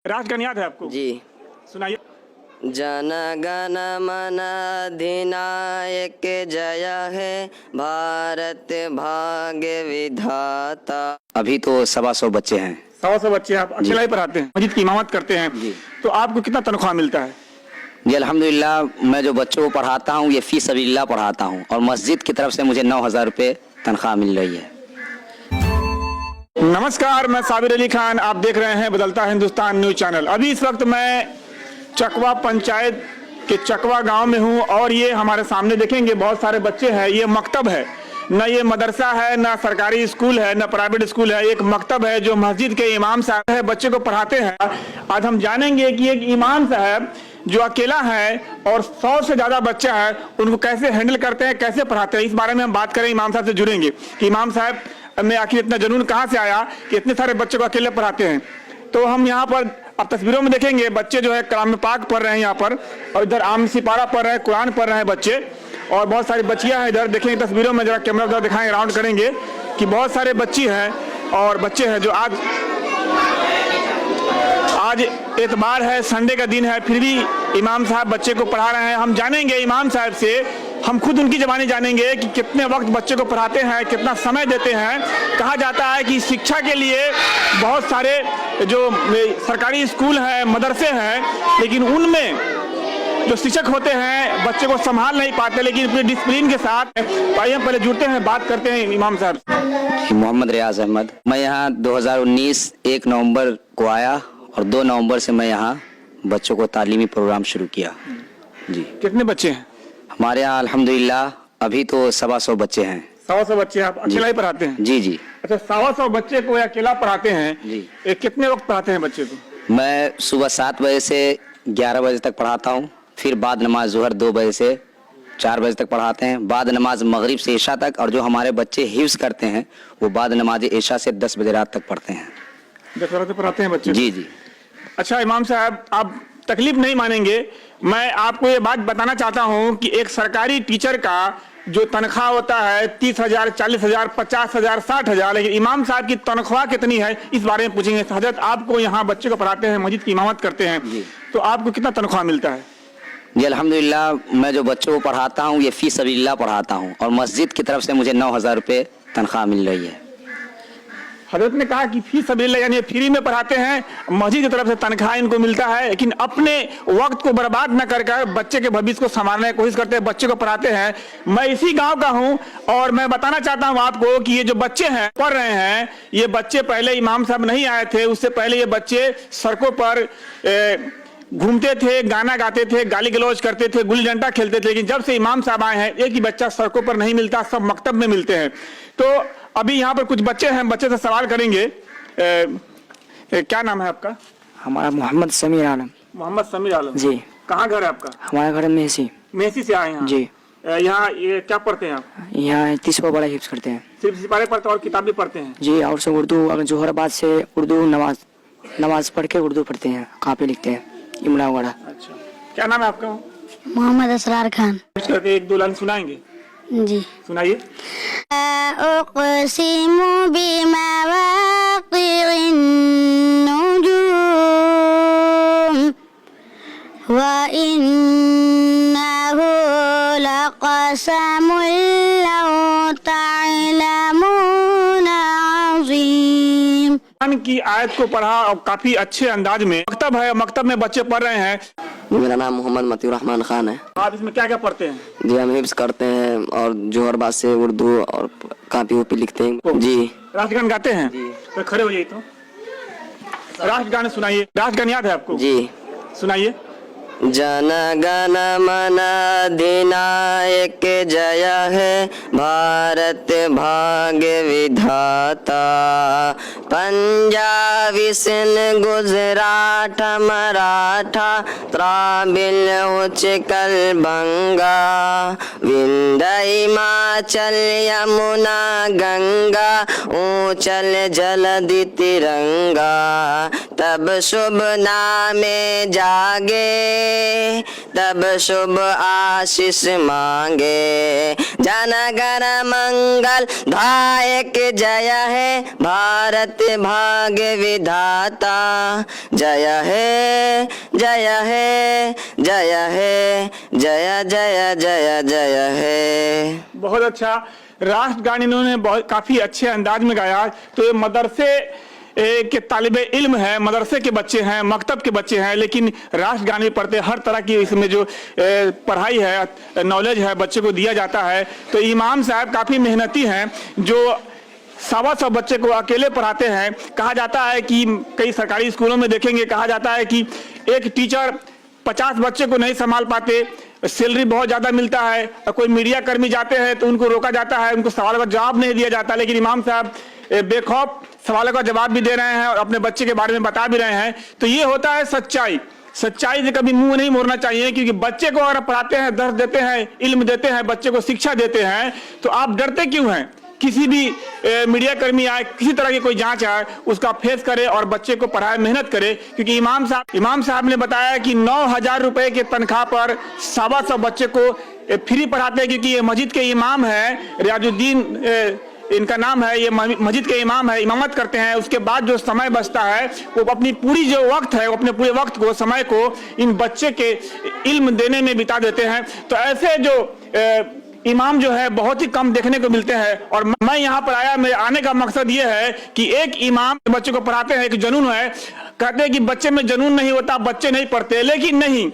राष्ट्रगान याद है आपको? जी सुनाइए। जन गण मन अधिनायक जय है भारत भाग्य विधाता। अभी तो 125 बच्चे हैं। 125 बच्चे आप अकेला ही पढ़ाते हैं, मस्जिद की इमामत करते हैं जी। तो आपको कितना तनख्वाह मिलता है? जी अल्हम्दुलिल्लाह, मैं जो बच्चों को पढ़ाता हूँ ये फी सबीलिल्लाह पढ़ाता हूँ और मस्जिद की तरफ से मुझे 9,000 रुपये तनख्वाह मिल रही है। नमस्कार, मैं साबिर अली खान, आप देख रहे हैं बदलता हिंदुस्तान न्यूज चैनल। अभी इस वक्त मैं चकवा पंचायत के चकवा गांव में हूं और ये हमारे सामने देखेंगे बहुत सारे बच्चे हैं। ये मकतब है, न ये मदरसा है, न सरकारी स्कूल है, न प्राइवेट स्कूल है। एक मकतब है जो मस्जिद के इमाम साहब है, बच्चे को पढ़ाते हैं। आज हम जानेंगे कि एक इमाम साहब जो अकेला है और 100 से ज्यादा बच्चा है, उनको कैसे हैंडल करते हैं, कैसे पढ़ाते हैं, इस बारे में हम बात करें। इमाम साहब से जुड़ेंगे कि इमाम साहब में आखिर इतना जुनून कहाँ से आया कि इतने सारे बच्चों को अकेले पढ़ाते हैं। तो हम यहाँ पर अब तस्वीरों में देखेंगे बच्चे जो है कलाम पाक पढ़ रहे हैं यहाँ पर, और इधर आम सिपारा पढ़ रहे हैं, कुरान पढ़ रहे हैं बच्चे, और बहुत सारी बच्चियां हैं इधर। देखेंगे तस्वीरों में, जरा कैमरा उधर दिखाएंगे, राउंड करेंगे कि बहुत सारे बच्ची हैं और बच्चे हैं जो आज एतबार है, संडे का दिन है, फिर भी इमाम साहब बच्चे को पढ़ा रहे हैं। हम जानेंगे इमाम साहब से, हम खुद उनकी ज़बानी जानेंगे कि कितने वक्त बच्चे को पढ़ाते हैं, कितना समय देते हैं। कहा जाता है कि शिक्षा के लिए बहुत सारे जो सरकारी स्कूल हैं, मदरसे हैं, लेकिन उनमें जो शिक्षक होते हैं बच्चे को संभाल नहीं पाते, लेकिन अपने डिसिप्लिन के साथ। आइए हम पहले जुड़ते हैं, बात करते हैं इमाम साहब। मोहम्मद रियाज अहमद, मैं यहाँ 2019 1 नवंबर को आया और 2 नवंबर से मैं यहाँ बच्चों को तालीमी प्रोग्राम शुरू किया। जी। कितने बच्चे हैं हमारे यहाँ? अल्हम्दुलिल्लाह अभी तो 125 बच्चे हैं। 125 बच्चे आप अकेला ही पढ़ाते हैं? जी जी। अच्छा, 125 बच्चे को अकेला पढ़ाते हैं जी। कितने वक्त पढ़ाते हैं बच्चे को? मैं सुबह 7 बजे से 11 बजे तक पढ़ाता हूँ, फिर बाद नमाज ज़ोहर 2 बजे से 4 बजे तक पढ़ाते हैं, बाद नमाज मगरिब से इशा तक, और जो हमारे बच्चे हिफ्ज करते हैं वो बाद नमाज इशा से 10 बजे रात तक पढ़ते हैं। 10 बजे पढ़ाते हैं बच्चे? जी जी। अच्छा इमाम साहब, आप तकलीफ नहीं मानेंगे, मैं आपको ये बात बताना चाहता हूँ कि एक सरकारी टीचर का जो तनख्वाह होता है 30,000, 40,000, 50,000, 60,000, लेकिन इमाम साहब की तनख्वाह कितनी है इस बारे में पूछेंगे। हजरत, आपको यहाँ बच्चे को पढ़ाते हैं, मस्जिद की इमामत करते हैं, तो आपको कितना तनख्वाह मिलता है? जी अल्हम्दुलिल्लाह, मैं जो बच्चों को पढ़ाता हूँ ये फी सबीलिल्लाह पढ़ाता हूँ और मस्जिद की तरफ से मुझे 9,000 रुपये तनख्वाह मिल रही है। हजरत ने कहा कि फी सबीलिल्लाह यानी फ्री में पढ़ाते हैं, मस्जिद की तरफ से तनख्वाह इनको मिलता है, लेकिन अपने वक्त को बर्बाद न कर बच्चे के भविष्य को संभालने की कोशिश करते हैं, बच्चे को पढ़ाते हैं। मैं इसी गांव का हूं और मैं बताना चाहता हूं आपको कि ये जो बच्चे हैं पढ़ रहे हैं, ये बच्चे पहले इमाम साहब नहीं आए थे, उससे पहले ये बच्चे सड़कों पर घूमते थे, गाना गाते थे, गाली गलौज करते थे, गुल्ली डंडा खेलते थे। लेकिन जब से इमाम साहब आए हैं, एक ही बच्चा सड़कों पर नहीं मिलता, सब मकतब में मिलते हैं। तो अभी यहाँ पर कुछ बच्चे हैं, बच्चे से सवाल करेंगे। क्या नाम है आपका? हमारा मोहम्मद समीर आलम। मोहम्मद समीर आलम जी। कहाँ घर है आपका? हमारा घर मेहसी। मेहसी से आए हैं जी। यहाँ ये क्या पढ़ते हैं आप? यहाँ 30 बड़ा हिफ्ज करते हैं। सिर्फ सिपारे पढ़ते हैं और किताब भी पढ़ते हैं? जी, और सब उर्दू, अगर जोहराबाद से उर्दू नमाज पढ़ के उर्दू पढ़ते हैं, कापी लिखते हैं, इमला वगैरह। अच्छा, क्या नाम है आपका? मोहम्मद असरार खान। एक 2 लाइन सुनाएंगे? जी। सुनाइए। उक़सिमु बिमवाक़ि'न नुजूम व इन्नहु लक़समुन लौ तअलमून अज़ीम। की आयत को पढ़ा और काफी अच्छे अंदाज में। मकतब है, मकतब में बच्चे पढ़ रहे हैं। मेरा नाम मोहम्मद मतीउर रहमान खान है। आप इसमें क्या क्या पढ़ते हैं? जी, हम हिफ्ज करते हैं और जोहरबाद से उर्दू और कापी उपी लिखते हैं। जी। राष्ट्रगान गाते हैं? जी। तो खड़े हो जाइए, तो राष्ट्रगान सुनाइए। राष्ट्रगान याद है आपको? जी। सुनाइए। जन गण मन अधिनायक जय है भारत भाग्य विधाता। पंजाबी सिंध गुजरात मराठा त्राबिल उचकल बंगा विंध्य हिमाचल यमुना गंगा ऊंचल जलधि तिरंगा। तब शुभ नामे जागे तब शुभ आशीष मांगे। जन गण मंगल दायक जय है भारत सत्य भाग्य विधाता, जय है जय है जय है जय जय जय जय है। बहुत अच्छा राष्ट्रगान इन्होंने बहुत काफी अच्छे अंदाज में गाया। तो ये मदरसे के तालिबे इल्म है, मदरसे के बच्चे हैं, मकतब के बच्चे हैं, लेकिन राष्ट्रगान भी पढ़ते, हर तरह की इसमें जो पढ़ाई है, नॉलेज है, बच्चे को दिया जाता है। तो इमाम साहब काफी मेहनती हैं, जो 125 बच्चे को अकेले पढ़ाते हैं। कहा जाता है कि कई सरकारी स्कूलों में देखेंगे, कहा जाता है कि एक टीचर 50 बच्चे को नहीं संभाल पाते, सैलरी बहुत ज्यादा मिलता है। कोई मीडिया कर्मी जाते हैं तो उनको रोका जाता है, उनको सवालों का जवाब नहीं दिया जाता, लेकिन इमाम साहब बेखौफ सवालों का जवाब भी दे रहे हैं और अपने बच्चे के बारे में बता भी रहे हैं। तो ये होता है सच्चाई। सच्चाई से कभी मुंह नहीं मोड़ना चाहिए, क्योंकि बच्चे को अगर पढ़ाते हैं, दर्स देते हैं, इल्म देते हैं, बच्चे को शिक्षा देते हैं, तो आप डरते क्यों हैं? किसी भी मीडिया कर्मी आए, किसी तरह की कोई जांच आए, उसका फेस करे और बच्चे को पढ़ाए, मेहनत करे। क्योंकि इमाम साहब ने बताया कि 9,000 रुपए के तनख्वाह पर 125 बच्चे को फ्री पढ़ाते हैं, क्योंकि ये मस्जिद के इमाम है, रियाजुद्दीन इनका नाम है, ये मस्जिद के इमाम है, इमामत करते हैं। उसके बाद जो समय बचता है वो अपनी पूरी जो वक्त है, वो अपने पूरे वक्त को, समय को इन बच्चे के इल्म देने में बिता देते हैं। तो ऐसे जो इमाम जो है बहुत ही कम देखने को मिलते हैं। और मैं यहाँ पर आया, मेरे आने का मकसद ये है कि एक इमाम बच्चे को पढ़ाते हैं, एक जुनून है। कहते हैं कि बच्चे में जुनून नहीं होता, बच्चे नहीं पढ़ते, लेकिन नहीं,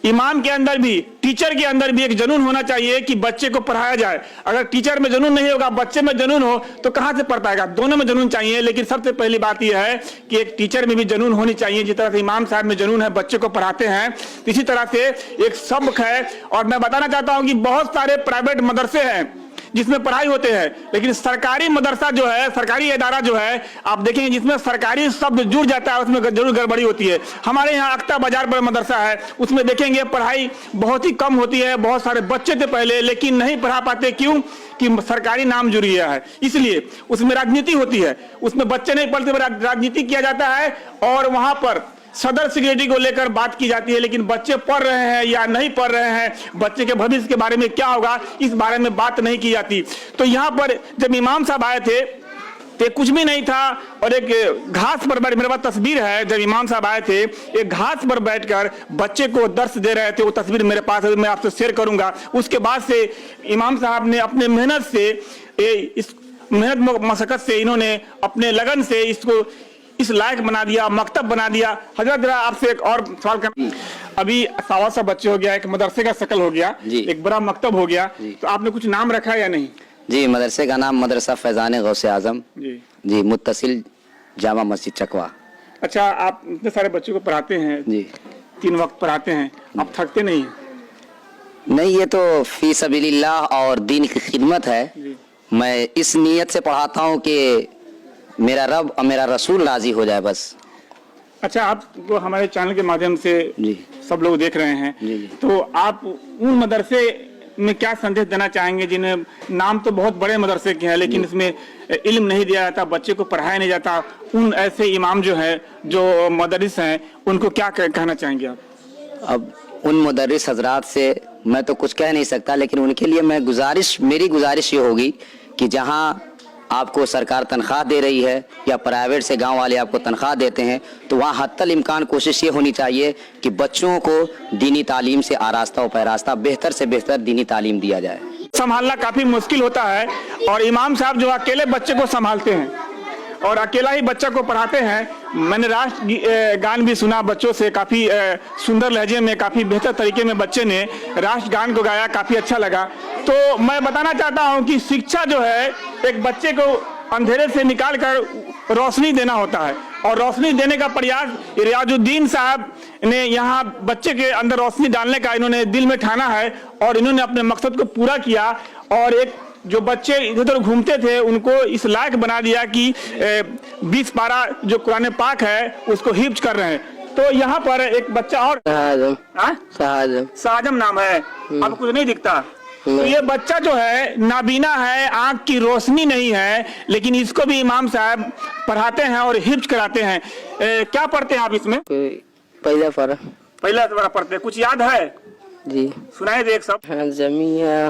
इमाम के अंदर भी, टीचर के अंदर भी एक जुनून होना चाहिए कि बच्चे को पढ़ाया जाए। अगर टीचर में जुनून नहीं होगा, बच्चे में जुनून हो, तो कहां से पढ़ पाएगा? दोनों में जुनून चाहिए। लेकिन सबसे पहली बात यह है कि एक टीचर में भी जुनून होनी चाहिए। जिस तरह से इमाम साहब में जुनून है, बच्चे को पढ़ाते हैं, इसी तरह से एक सबक है। और मैं बताना चाहता हूं कि बहुत सारे प्राइवेट मदरसे हैं जिसमें पढ़ाई होते हैं, लेकिन सरकारी मदरसा जो है, सरकारी इदारा जो है, आप देखेंगे जिसमें सरकारी शब्द जुड़ जाता है, उसमें जरूर गड़बड़ी होती है। हमारे यहाँ अख्ता बाजार पर मदरसा है, उसमें देखेंगे पढ़ाई बहुत ही कम होती है। बहुत सारे बच्चे थे पहले, लेकिन नहीं पढ़ा पाते। क्यों? कि सरकारी नाम जुड़ गया है, इसलिए। उसमें राजनीति होती है, उसमें बच्चे नहीं पढ़ते, राजनीति किया जाता है और वहां पर सदर सिक्योरिटी को लेकर बात की जाती है। लेकिन बच्चे पढ़ रहे हैं या नहीं पढ़ रहे हैं, बच्चे के भविष्य के बारे में क्या होगा, इस बारे में बात नहीं की जाती। तो यहाँ पर जब इमाम साहब आए थे तो कुछ भी नहीं था, और एक घास पर बैठ, मेरे पास तस्वीर है, जब इमाम साहब आए थे एक घास पर बैठकर बच्चे को दर्स दे रहे थे। वो तस्वीर मेरे पास है, मैं आपसे शेयर करूंगा। उसके बाद से इमाम साहब ने अपने मेहनत से, इस मेहनत मशक्कत से, इन्होंने अपने लगन से इसको इस लायक बना दिया, मकतब बना दिया। हजरत जरा आपसे एक और सवाल कर, अभी 125 बच्चे हो गया, एक मदरसे का शकल हो गया, एक बड़ा मकतब हो गया, तो आपने कुछ नाम रखा या नहीं? जी, मदरसे का नाम मदरसा फैजान गौसे आजम जी, मुत्तसिल जामा मस्जिद चकवा। अच्छा, आप इतने सारे बच्चों को पढ़ाते हैं जी, 3 वक्त पढ़ाते हैं, आप थकते नहीं? नहीं, ये तो फी सबीलिल्लाह और दीन की खिदमत है। मैं इस नीयत से पढ़ाता हूँ कि मेरा रब और मेरा रसूल राजी हो जाए, बस। अच्छा, आपको हमारे चैनल के माध्यम से सब लोग देख रहे हैं, तो आप उन मदरसे में क्या संदेश देना चाहेंगे जिन्हें, नाम तो बहुत बड़े मदरसे के हैं, लेकिन इसमें इल्म नहीं दिया जाता, बच्चे को पढ़ाया नहीं जाता, उन ऐसे इमाम जो है, जो मदरिस हैं, उनको क्या कहना चाहेंगे आप? अब उन मुदर्रिस हजरात से मैं तो कुछ कह नहीं सकता, लेकिन उनके लिए मेरी गुजारिश ये होगी कि जहाँ आपको सरकार तनख्वाह दे रही है या प्राइवेट से गांव वाले आपको तनख्वाह देते हैं, तो वहाँ हत्तल इम्कान कोशिश ये होनी चाहिए कि बच्चों को दीनी तालीम से आरास्ता व पैरास्ता, बेहतर से बेहतर दीनी तालीम दिया जाए। संभालना काफी मुश्किल होता है, और इमाम साहब जो अकेले बच्चे को संभालते हैं और अकेला ही बच्चा को पढ़ाते हैं। मैंने राष्ट्र गान भी सुना बच्चों से, काफी सुंदर लहजे में, काफी बेहतर तरीके में बच्चे ने राष्ट्र गान को गाया, काफी अच्छा लगा। तो मैं बताना चाहता हूं कि शिक्षा जो है, एक बच्चे को अंधेरे से निकालकर रोशनी देना होता है, और रोशनी देने का प्रयास रियाजुद्दीन साहब ने यहाँ बच्चे के अंदर रोशनी डालने का इन्होंने दिल में ठाना है, और इन्होंने अपने मकसद को पूरा किया। और एक जो बच्चे इधर घूमते थे उनको इस लायक बना दिया कि 20 पारा जो कुरान पाक है उसको हिफ्ज कर रहे हैं। तो यहाँ पर एक बच्चा और, साजम नाम है, आपको कुछ नहीं दिखता? तो ये बच्चा जो है नाबीना है, आंख की रोशनी नहीं है, लेकिन इसको भी इमाम साहब पढ़ाते हैं और हिफ्ज कराते हैं। क्या पढ़ते हैं आप इसमें? पहला पारा पढ़ते हैं, कुछ याद है जी? सुनाए दे एक सब। जमीया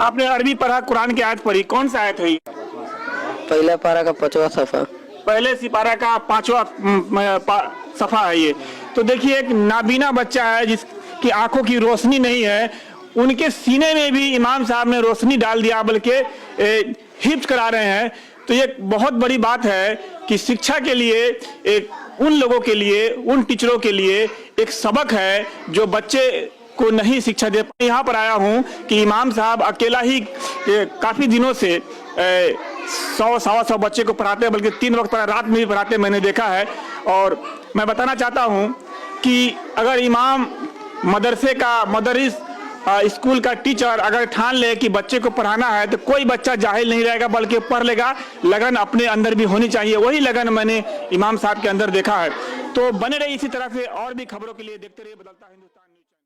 आपने अरबी पढ़ा, कुरान की आयत पढ़ी, कौन सा आयत है ये? पहला पारा का 5वां सफ़ा। पहले सिपारा का 5वां सफा है ये। तो देखिए एक नाबीना बच्चा है जिसकी आंखों की रोशनी नहीं है, उनके सीने में भी इमाम साहब ने रोशनी डाल दिया, बल्कि हिफ्ज करा रहे हैं। तो ये बहुत बड़ी बात है कि शिक्षा के लिए एक उन लोगों के लिए, उन टीचरों के लिए एक सबक है जो बच्चे को नहीं शिक्षा दे। यहाँ पर आया हूँ कि इमाम साहब अकेला ही काफ़ी दिनों से 100-125 बच्चे को पढ़ाते हैं, बल्कि 3 वक्त रात में भी पढ़ाते मैंने देखा है। और मैं बताना चाहता हूँ कि अगर इमाम मदरसे का मदरिस स्कूल का टीचर अगर ठान ले कि बच्चे को पढ़ाना है तो कोई बच्चा जाहिल नहीं रहेगा, बल्कि पढ़ लेगा। लगन अपने अंदर भी होनी चाहिए, वही लगन मैंने इमाम साहब के अंदर देखा है। तो बने रहिए इसी तरह से और भी खबरों के लिए देखते रहिए बदलता हिंदुस्तान न्यूज़ चैनल।